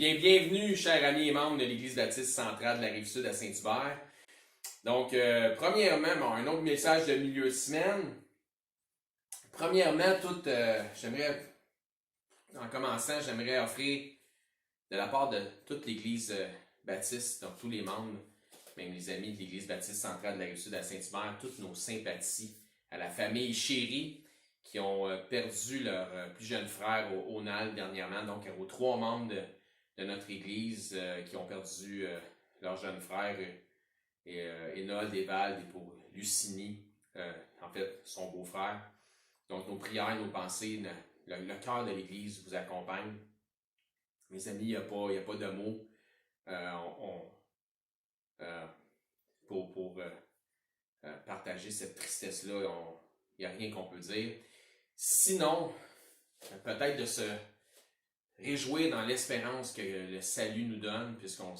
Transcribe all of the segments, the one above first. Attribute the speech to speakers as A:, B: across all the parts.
A: Eh bien, bienvenue, chers amis et membres de l'Église baptiste centrale de la Rive-Sud à Saint-Hubert. Donc, premièrement, un autre message de milieu de semaine. Premièrement, en commençant, j'aimerais offrir de la part de toute l'Église baptiste, donc tous les membres, même les amis de l'Église baptiste centrale de la Rive-Sud à Saint-Hubert, toutes nos sympathies à la famille Chéry qui ont perdu leur plus jeune frère au NAL dernièrement, donc aux 3 membres de notre Église qui ont perdu leur jeune frère, Enold Evald, et pour Lucini, en fait, son beau-frère. Donc, nos prières, nos pensées, le cœur de l'Église vous accompagne. Mes amis, il n'y a pas de mots pour partager cette tristesse-là. Il n'y a rien qu'on peut dire. Sinon, peut-être de se réjouir dans l'espérance que le salut nous donne, puisqu'on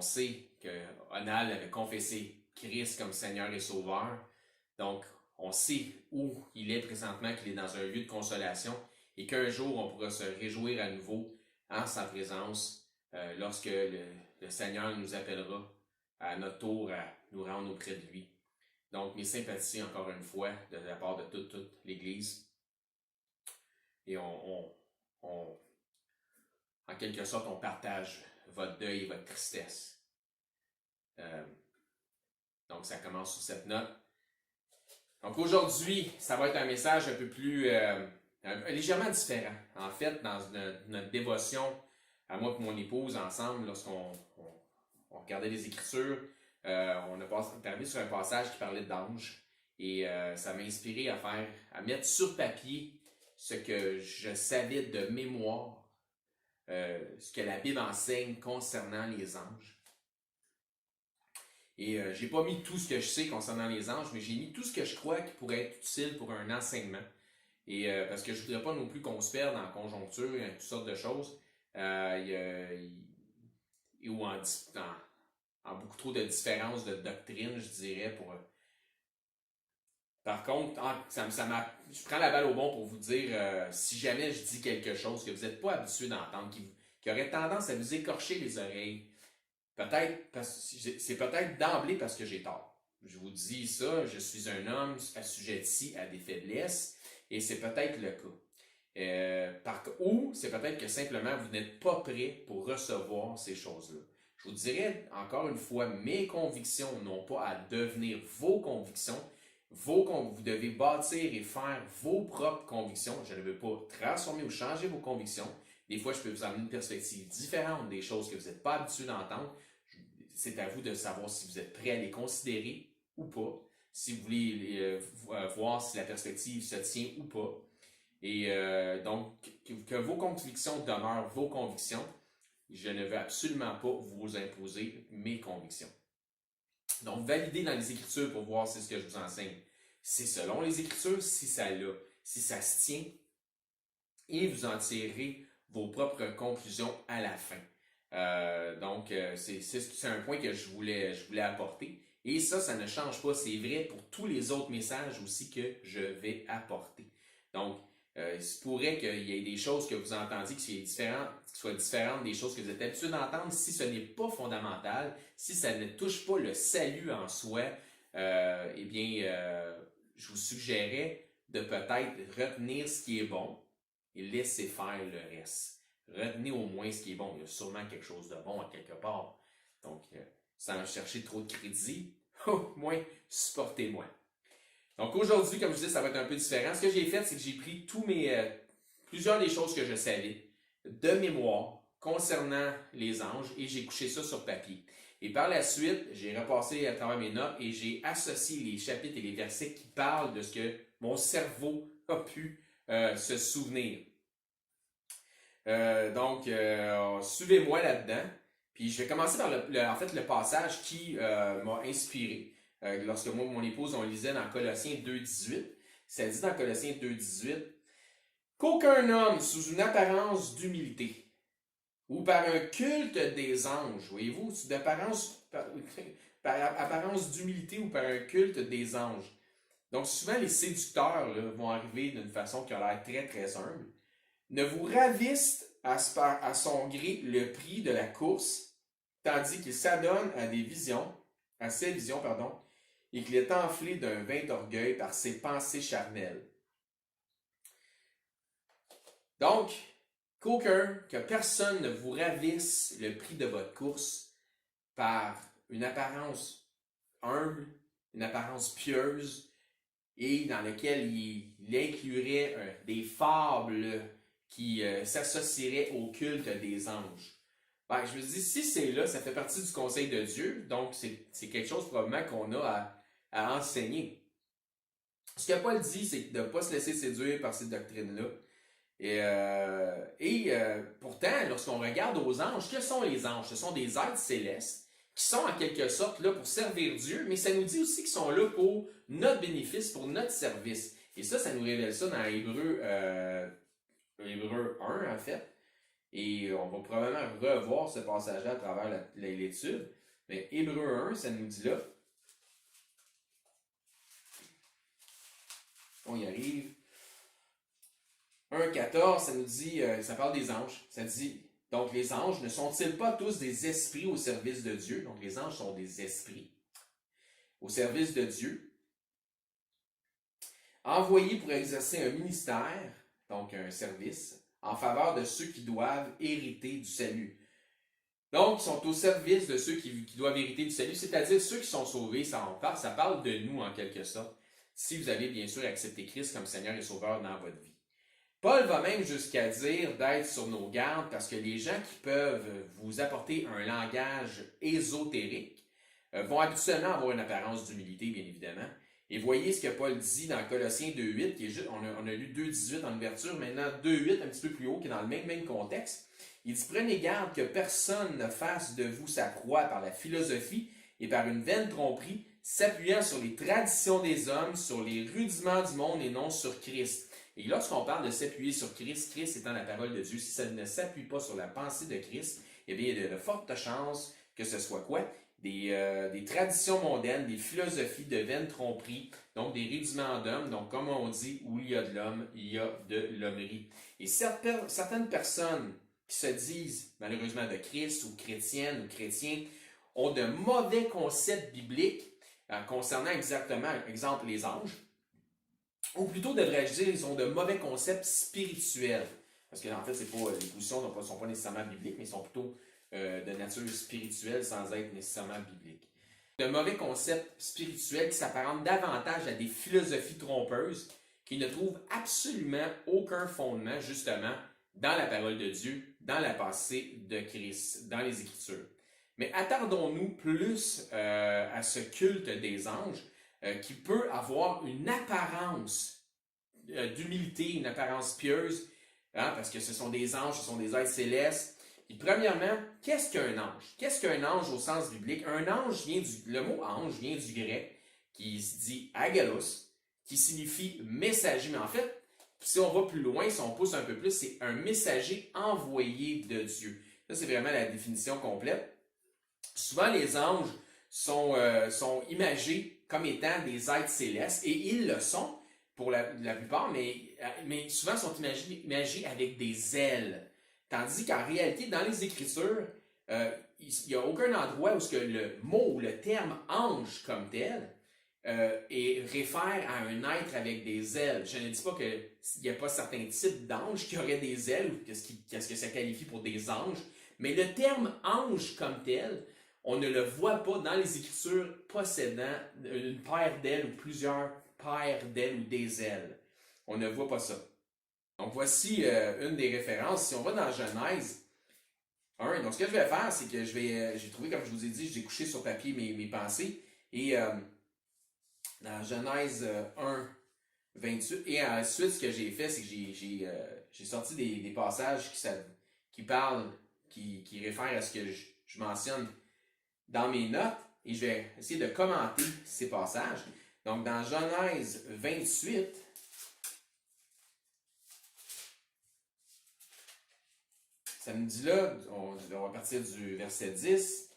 A: sait que Onal avait confessé Christ comme Seigneur et Sauveur. Donc, on sait où il est présentement, qu'il est dans un lieu de consolation, et qu'un jour, on pourra se réjouir à nouveau en sa présence lorsque le Seigneur nous appellera à notre tour à nous rendre auprès de lui. Donc, mes sympathies, encore une fois, de la part de toute l'Église. Et en quelque sorte, on partage votre deuil et votre tristesse. Donc, ça commence sur cette note. Donc, aujourd'hui, ça va être un message un peu plus légèrement différent. En fait, dans notre dévotion, à moi et mon épouse, ensemble, lorsqu'on regardait les Écritures, on est arrivé sur un passage qui parlait d'anges. Et ça m'a inspiré à mettre sur papier ce que je savais de mémoire, ce que la Bible enseigne concernant les anges. Et j'ai pas mis tout ce que je sais concernant les anges, mais j'ai mis tout ce que je crois qui pourrait être utile pour un enseignement. Et parce que je voudrais pas non plus qu'on se perde en conjoncture et en toutes sortes de choses, ou en beaucoup trop de différences de doctrine, je dirais. Par contre, je prends la balle au bon pour vous dire, si jamais je dis quelque chose que vous n'êtes pas habitué d'entendre, qui aurait tendance à vous écorcher les oreilles, c'est peut-être d'emblée parce que j'ai tort. Je vous dis ça, je suis un homme assujetti à des faiblesses, et c'est peut-être le cas. Ou c'est peut-être que simplement vous n'êtes pas prêt pour recevoir ces choses-là. Je vous dirais encore une fois, mes convictions n'ont pas à devenir vos convictions. Vous devez bâtir et faire vos propres convictions. Je ne veux pas transformer ou changer vos convictions. Des fois, je peux vous amener une perspective différente des choses que vous n'êtes pas habitué d'entendre. C'est à vous de savoir si vous êtes prêt à les considérer ou pas, si vous voulez voir si la perspective se tient ou pas. Et donc, que vos convictions demeurent vos convictions. Je ne veux absolument pas vous imposer mes convictions. Donc, validez dans les Écritures pour voir si ce que je vous enseigne, c'est selon les Écritures, si ça se tient, et vous en tirerez vos propres conclusions à la fin. Donc, c'est un point que je voulais apporter. Et ça ne change pas. C'est vrai pour tous les autres messages aussi que je vais apporter. Donc, il se pourrait qu'il y ait des choses que vous entendiez qui soient différentes des choses que vous êtes habitués d'entendre. Si ce n'est pas fondamental, si ça ne touche pas le salut en soi, je vous suggérais de peut-être retenir ce qui est bon et laisser faire le reste. Retenez au moins ce qui est bon. Il y a sûrement quelque chose de bon à quelque part. Donc, sans chercher trop de crédit, au moins, supportez-moi. Donc aujourd'hui, comme je dis, ça va être un peu différent. Ce que j'ai fait, c'est que j'ai pris plusieurs des choses que je savais de mémoire concernant les anges et j'ai couché ça sur papier. Et par la suite, j'ai repassé à travers mes notes et j'ai associé les chapitres et les versets qui parlent de ce que mon cerveau a pu se souvenir. Donc, suivez-moi là-dedans. Puis je vais commencer par le passage qui m'a inspiré. Lorsque moi et mon épouse, on lisait dans Colossiens 2,18, ça dit dans Colossiens 2,18 qu'aucun homme, sous une apparence d'humilité, ou par un culte des anges, voyez-vous, par apparence d'humilité ou par un culte des anges. Donc souvent, les séducteurs là, vont arriver d'une façon qui a l'air très, très humble. ne vous ravisse à son gré le prix de la course, tandis qu'il s'adonne à ses visions, pardon, et qu'il est enflé d'un vain orgueil par ses pensées charnelles. Donc, que personne ne vous ravisse le prix de votre course par une apparence humble, une apparence pieuse, et dans laquelle il inclurait des fables qui s'associeraient au culte des anges. Ben, je me dis, si c'est là, ça fait partie du conseil de Dieu, donc c'est quelque chose probablement qu'on a à enseigner. Ce que Paul dit, c'est de ne pas se laisser séduire par ces doctrines-là. Pourtant, lorsqu'on regarde aux anges, que sont les anges? Ce sont des êtres célestes qui sont en quelque sorte là pour servir Dieu, mais ça nous dit aussi qu'ils sont là pour notre bénéfice, pour notre service. Et ça nous révèle ça dans Hébreux 1, en fait. Et on va probablement revoir ce passage-là à travers l'étude. Mais Hébreux 1, ça nous dit là. On y arrive. 1,14, ça nous dit, ça parle des anges. Ça dit, donc les anges ne sont-ils pas tous des esprits au service de Dieu? Donc les anges sont des esprits au service de Dieu, envoyés pour exercer un ministère, donc un service, en faveur de ceux qui doivent hériter du salut. Donc, ils sont au service de ceux qui doivent hériter du salut, c'est-à-dire ceux qui sont sauvés. Ça parle de nous en quelque sorte, si vous avez bien sûr accepté Christ comme Seigneur et Sauveur dans votre vie. Paul va même jusqu'à dire d'être sur nos gardes parce que les gens qui peuvent vous apporter un langage ésotérique vont habituellement avoir une apparence d'humilité, bien évidemment. Et voyez ce que Paul dit dans Colossiens 2.8, qui est juste, on a lu 2.18 en ouverture, maintenant 2.8 un petit peu plus haut, qui est dans le même contexte. Il dit, prenez garde que personne ne fasse de vous sa proie par la philosophie et par une vaine tromperie, s'appuyant sur les traditions des hommes, sur les rudiments du monde et non sur Christ. Et lorsqu'on parle de s'appuyer sur Christ, Christ étant la parole de Dieu, si ça ne s'appuie pas sur la pensée de Christ, eh bien, il y a de fortes chances que ce soit quoi? Des traditions mondaines, des philosophies de vaine tromperie, donc des rudiments d'hommes. Donc, comme on dit, où il y a de l'homme, il y a de l'hommerie. Et certaines personnes qui se disent malheureusement de Christ ou chrétiennes ou chrétiens ont de mauvais concepts bibliques concernant exactement, exemple, les anges. Ou plutôt, devrais-je dire, ils ont de mauvais concepts spirituels. Parce que, en fait, les positions ne sont pas nécessairement bibliques, mais sont plutôt de nature spirituelle sans être nécessairement bibliques. De mauvais concepts spirituels qui s'apparentent davantage à des philosophies trompeuses qui ne trouvent absolument aucun fondement, justement, dans la parole de Dieu, dans la pensée de Christ, dans les Écritures. Mais attardons-nous plus à ce culte des anges qui peut avoir une apparence d'humilité, une apparence pieuse, hein, parce que ce sont des anges, ce sont des êtres célestes. Et premièrement, qu'est-ce qu'un ange? Qu'est-ce qu'un ange au sens biblique? Un ange le mot ange vient du grec qui se dit agalos, qui signifie messager. Mais en fait, si on va plus loin, si on pousse un peu plus, c'est un messager envoyé de Dieu. Ça, c'est vraiment la définition complète. Souvent, les anges sont imagés comme étant des êtres célestes, et ils le sont pour la plupart, mais souvent sont imagés avec des ailes. Tandis qu'en réalité, dans les Écritures, il n'y a aucun endroit où le mot ou le terme ange comme tel réfère à un être avec des ailes. Je ne dis pas qu'il n'y a pas certains types d'anges qui auraient des ailes ou qu'est-ce que ça qualifie pour des anges, mais le terme ange comme tel, on ne le voit pas dans les Écritures possédant une paire d'ailes ou plusieurs paires d'ailes ou des ailes. On ne voit pas ça. Donc voici une des références. Si on va dans Genèse 1, donc ce que je vais faire, c'est que j'ai trouvé, comme je vous ai dit, j'ai couché sur papier mes pensées. Et dans Genèse 1, 28, et ensuite ce que j'ai fait, c'est que j'ai sorti des passages qui parlent, qui réfèrent à ce que je mentionne dans mes notes, et je vais essayer de commenter ces passages. Donc, dans Genèse 28, ça me dit là, on va partir du verset 10.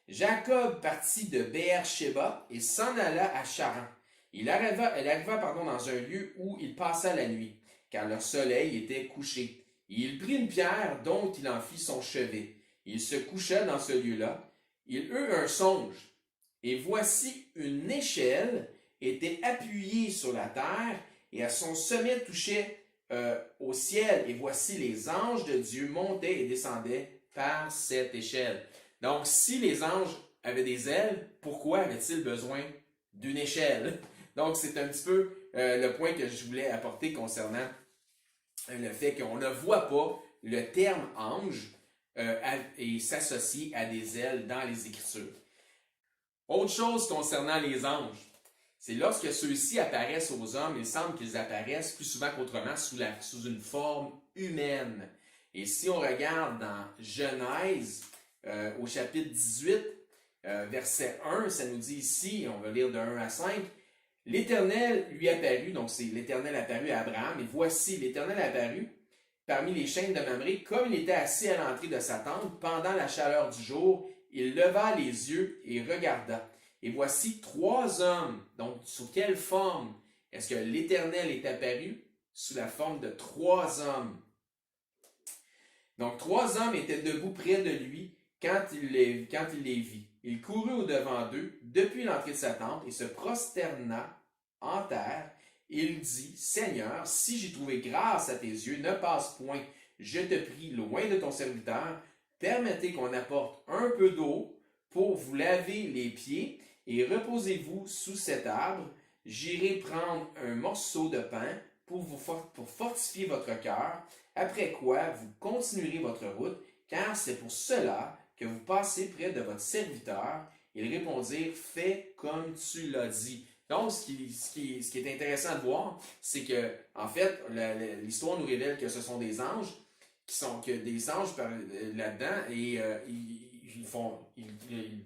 A: Jacob partit de Beer-Sheba et s'en alla à Charan. Elle arriva dans un lieu où il passa la nuit, car leur soleil était couché. Il prit une pierre dont il en fit son chevet. Il se coucha dans ce lieu-là. Il eut un songe. Et voici une échelle était appuyée sur la terre et à son sommet touchait au ciel. Et voici les anges de Dieu montaient et descendaient par cette échelle. Donc, si les anges avaient des ailes, pourquoi avaient-ils besoin d'une échelle? Donc, c'est un petit peu le point que je voulais apporter concernant le fait qu'on ne voit pas le terme ange et s'associer à des ailes dans les Écritures. Autre chose concernant les anges, c'est lorsque ceux-ci apparaissent aux hommes, il semble qu'ils apparaissent plus souvent qu'autrement sous une forme humaine. Et si on regarde dans Genèse, au chapitre 18, verset 1, ça nous dit ici, on va lire de 1 à 5, l'Éternel lui apparut, donc c'est l'Éternel apparut à Abraham, et voici l'Éternel apparut parmi les chaînes de Mamré, comme il était assis à l'entrée de sa tente, pendant la chaleur du jour, il leva les yeux et regarda. Et voici 3 hommes. Donc, sous quelle forme est-ce que l'Éternel est apparu? Sous la forme de 3 hommes. Donc, 3 hommes étaient debout près de lui quand il les vit. Il courut au-devant d'eux depuis l'entrée de sa tente et se prosterna en terre. Il dit, Seigneur, si j'ai trouvé grâce à tes yeux, ne passe point. Je te prie, loin de ton serviteur, permettez qu'on apporte un peu d'eau pour vous laver les pieds et reposez-vous sous cet arbre. J'irai prendre un morceau de pain pour fortifier votre cœur, après quoi vous continuerez votre route, car c'est pour cela que vous passez près de votre serviteur. Ils répondirent, fais comme tu l'as dit. Donc, ce qui est intéressant de voir, c'est que, en fait, l'histoire nous révèle que ce sont des anges, là-dedans, et ils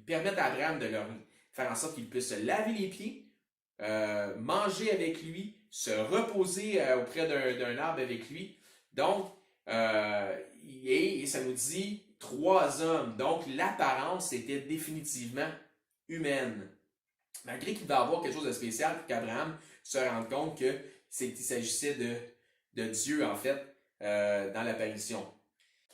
A: permettent à Abraham de leur faire en sorte qu'il puisse se laver les pieds, manger avec lui, se reposer auprès d'un arbre avec lui. Donc, et ça nous dit 3 hommes. Donc, l'apparence était définitivement humaine. Malgré qu'il va y avoir quelque chose de spécial pour qu'Abraham se rende compte qu'il s'agissait de Dieu, en fait, dans l'apparition.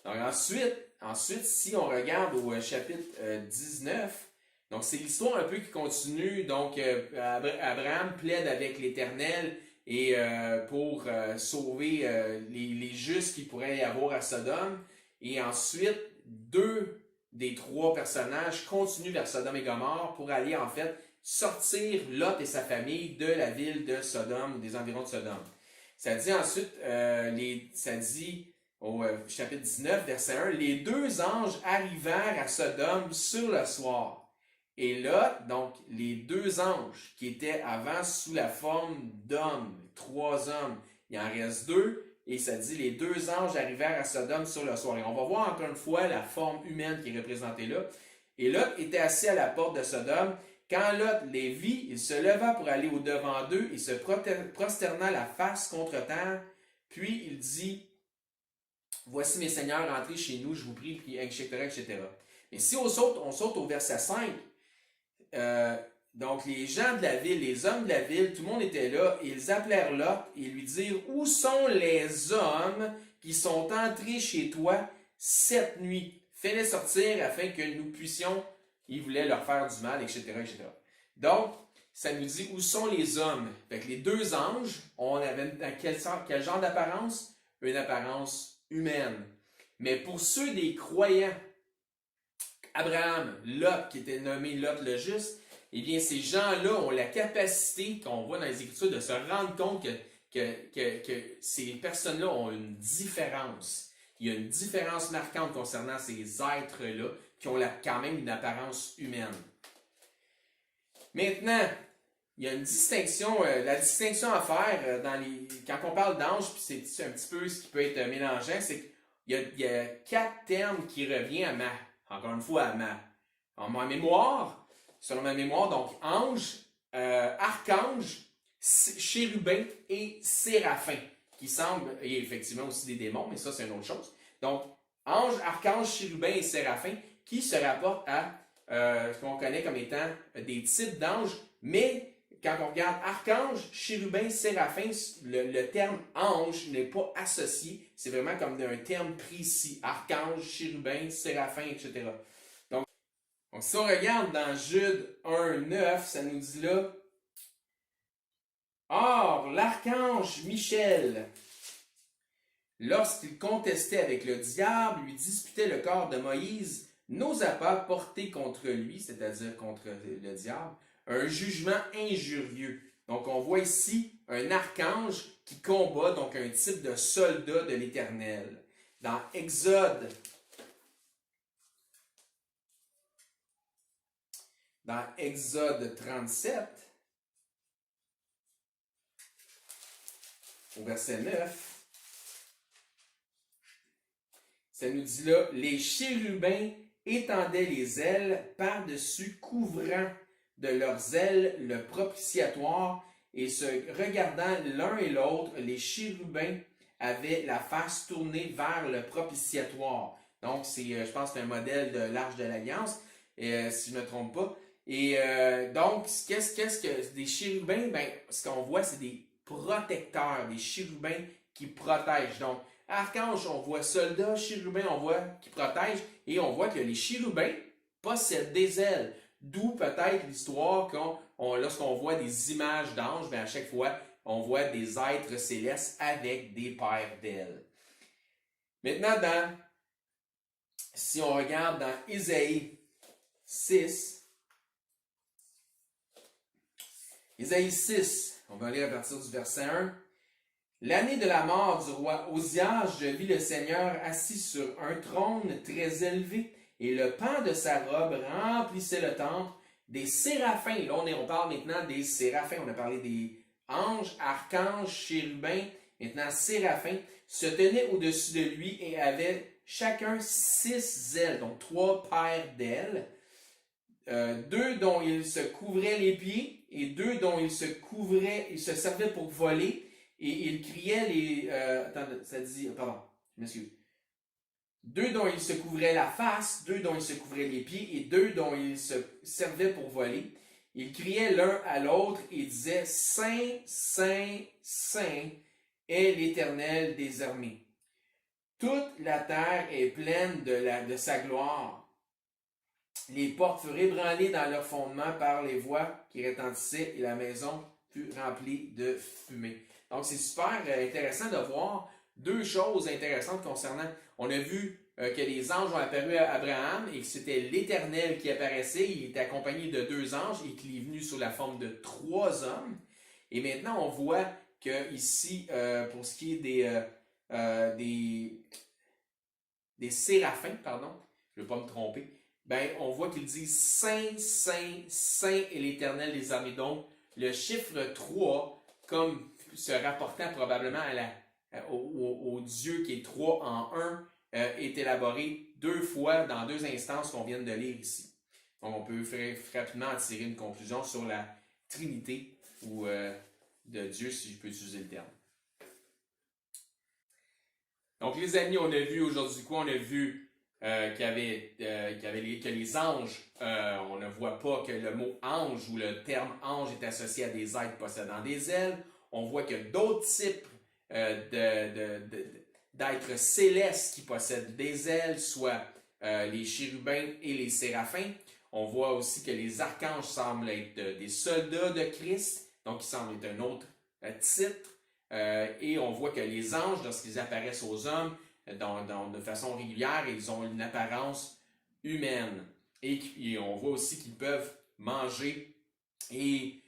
A: Donc ensuite, si on regarde au chapitre 19, donc c'est l'histoire un peu qui continue. Donc, Abraham plaide avec l'Éternel et pour sauver les justes qu'il pourrait y avoir à Sodome. Et ensuite, 2 des 3 personnages continuent vers Sodome et Gomorrhe pour aller, en fait, sortir Lot et sa famille de la ville de Sodome ou des environs de Sodome. Ça dit ensuite, ça dit au chapitre 19, verset 1, les 2 anges arrivèrent à Sodome sur le soir. Et là, donc, les 2 anges qui étaient avant sous la forme d'hommes, 3 hommes, il en reste 2, et ça dit les 2 anges arrivèrent à Sodome sur le soir. Et on va voir encore une fois la forme humaine qui est représentée là. Et Lot était assis à la porte de Sodome. Quand Lot les vit, il se leva pour aller au-devant d'eux et se prosterna la face contre terre. Puis il dit, voici mes seigneurs, entrez chez nous, je vous prie, puis etc., etc. Mais si on saute au verset 5, donc les gens de la ville, les hommes de la ville, tout le monde était là, et ils appelèrent Lot et lui dirent, où sont les hommes qui sont entrés chez toi cette nuit? Fais-les sortir afin que nous puissions... Ils voulaient leur faire du mal, etc., etc. Donc, ça nous dit où sont les hommes. Fait que les 2 anges, on avait quel genre d'apparence? Une apparence humaine. Mais pour ceux des croyants, Abraham, Lot, qui était nommé Lot le juste, eh bien, ces gens-là ont la capacité, qu'on voit dans les Écritures, de se rendre compte que ces personnes-là ont une différence. Il y a une différence marquante concernant ces êtres-là qui ont quand même une apparence humaine. Maintenant, il y a une distinction, la distinction à faire quand on parle d'ange, puis c'est un petit peu ce qui peut être mélangeant, c'est qu'il y a 4 termes qui reviennent encore une fois, en ma mémoire, selon ma mémoire, donc ange, archange, chérubin et séraphin, qui semblent, et effectivement aussi des démons, mais ça c'est une autre chose. Donc, ange, archange, chérubin et séraphin, qui se rapportent à ce qu'on connaît comme étant des types d'anges, mais quand on regarde archange, chérubin, séraphin, le terme ange n'est pas associé. C'est vraiment comme un terme précis. Archange, chérubin, séraphin, etc. Donc si on regarde dans Jude 1,9, ça nous dit là, or, l'archange Michel, lorsqu'il contestait avec le diable, lui disputait le corps de Moïse, n'osa pas porter contre lui, c'est-à-dire contre le diable, un jugement injurieux. Donc, on voit ici un archange qui combat, donc un type de soldat de l'Éternel. Dans Exode 37, au verset 9, ça nous dit là, les chérubins étendaient les ailes par-dessus, couvrant de leurs ailes le propitiatoire, et se regardant l'un et l'autre, les chérubins avaient la face tournée vers le propitiatoire. Donc, je pense que c'est un modèle de l'Arche de l'Alliance, si je ne me trompe pas. Et donc, qu'est-ce que des chérubins? Ben, ce qu'on voit, c'est des protecteurs, des chérubins qui protègent. Donc, archange, on voit soldat, chérubin, on voit qui protège, et on voit que les chérubins possèdent des ailes. D'où peut-être l'histoire lorsqu'on voit des images d'anges, bien à chaque fois, on voit des êtres célestes avec des paires d'ailes. Maintenant, si on regarde dans Isaïe 6, on va lire à partir du verset 1. L'année de la mort du roi Osias, je vis le Seigneur assis sur un trône très élevé, et le pan de sa robe remplissait le temple. Des séraphins, là on parle maintenant des séraphins, on a parlé des anges, archanges, chérubins, maintenant séraphins, se tenaient au-dessus de lui et avaient chacun 6 ailes, donc 3 paires d'ailes, 2 dont ils se couvraient les pieds et 2 dont ils se servaient pour voler. Et il criait je m'excuse. 2 dont il se couvrait la face, 2 dont il se couvrait les pieds et 2 dont il se servait pour voler. Ils criaient l'un à l'autre et disaient, Saint, Saint, Saint est l'Éternel des armées. Toute la terre est pleine de sa gloire. Les portes furent ébranlées dans leur fondement par les voix qui retentissaient et la maison fut remplie de fumée. Donc, c'est super intéressant de voir 2 choses intéressantes concernant. On a vu que les anges ont apparu à Abraham et que c'était l'Éternel qui apparaissait. Il était accompagné de 2 anges et qu'il est venu sous la forme de 3 hommes. Et maintenant, on voit que ici, pour ce qui est des séraphins, pardon, je ne vais pas me tromper, ben, on voit qu'il dit Saint, Saint, Saint est l'Éternel des armées. Donc, le chiffre 3, comme se rapportant probablement au Dieu qui est 3 en 1, est élaboré 2 fois dans 2 instances qu'on vient de lire ici. Donc, on peut rapidement en tirer une conclusion sur la Trinité ou de Dieu, si je peux utiliser le terme. Donc, les amis, on a vu aujourd'hui quoi? On a vu que les anges, on ne voit pas que le mot ange ou le terme ange est associé à des êtres possédant des ailes. On voit que d'autres types d'êtres célestes qui possèdent des ailes, soit les chérubins et les séraphins. On voit aussi que les archanges semblent être des soldats de Christ, donc ils semblent être un autre titre. Et on voit que les anges, lorsqu'ils apparaissent aux hommes, de façon régulière, ils ont une apparence humaine. Et on voit aussi qu'ils peuvent manger et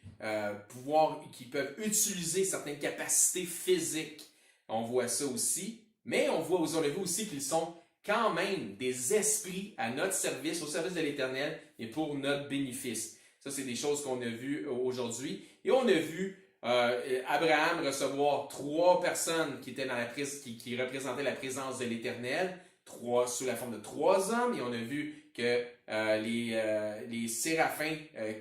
A: qu'ils peuvent utiliser certaines capacités physiques. On voit ça aussi. Mais on a vu aussi qu'ils sont quand même des esprits à notre service, au service de l'Éternel et pour notre bénéfice. Ça, c'est des choses qu'on a vues aujourd'hui. Et on a vu Abraham recevoir 3 personnes qui étaient qui représentaient la présence de l'Éternel, sous la forme de 3 hommes, et on a vu que les séraphins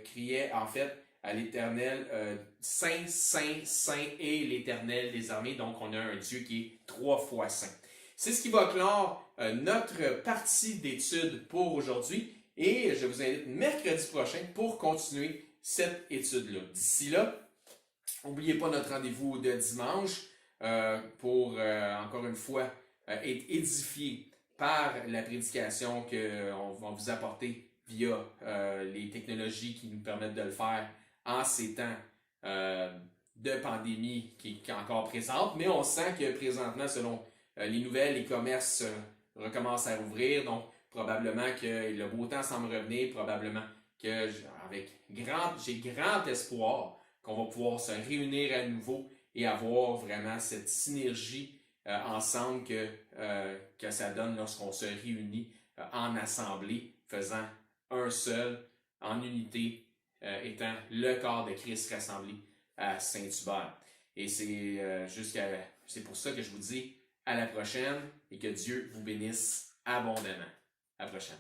A: criaient en fait à l'Éternel Saint, Saint, Saint est l'Éternel des armées. Donc on a un Dieu qui est 3 fois saint. C'est ce qui va clore notre partie d'études pour aujourd'hui, et je vous invite mercredi prochain pour continuer cette étude-là. D'ici là, n'oubliez pas notre rendez-vous de dimanche pour, encore une fois, être édifié par la prédication qu'on va vous apporter via les technologies qui nous permettent de le faire en ces temps de pandémie qui est encore présente. Mais on sent que présentement, selon les nouvelles, les commerces recommencent à rouvrir. Donc, probablement que le beau temps semble revenir. Probablement que j'ai grand espoir qu'on va pouvoir se réunir à nouveau et avoir vraiment cette synergie ensemble que ça donne lorsqu'on se réunit en assemblée, faisant un seul, en unité, étant le corps de Christ rassemblé à Saint-Hubert. Et c'est pour ça que je vous dis à la prochaine et que Dieu vous bénisse abondamment. À la prochaine.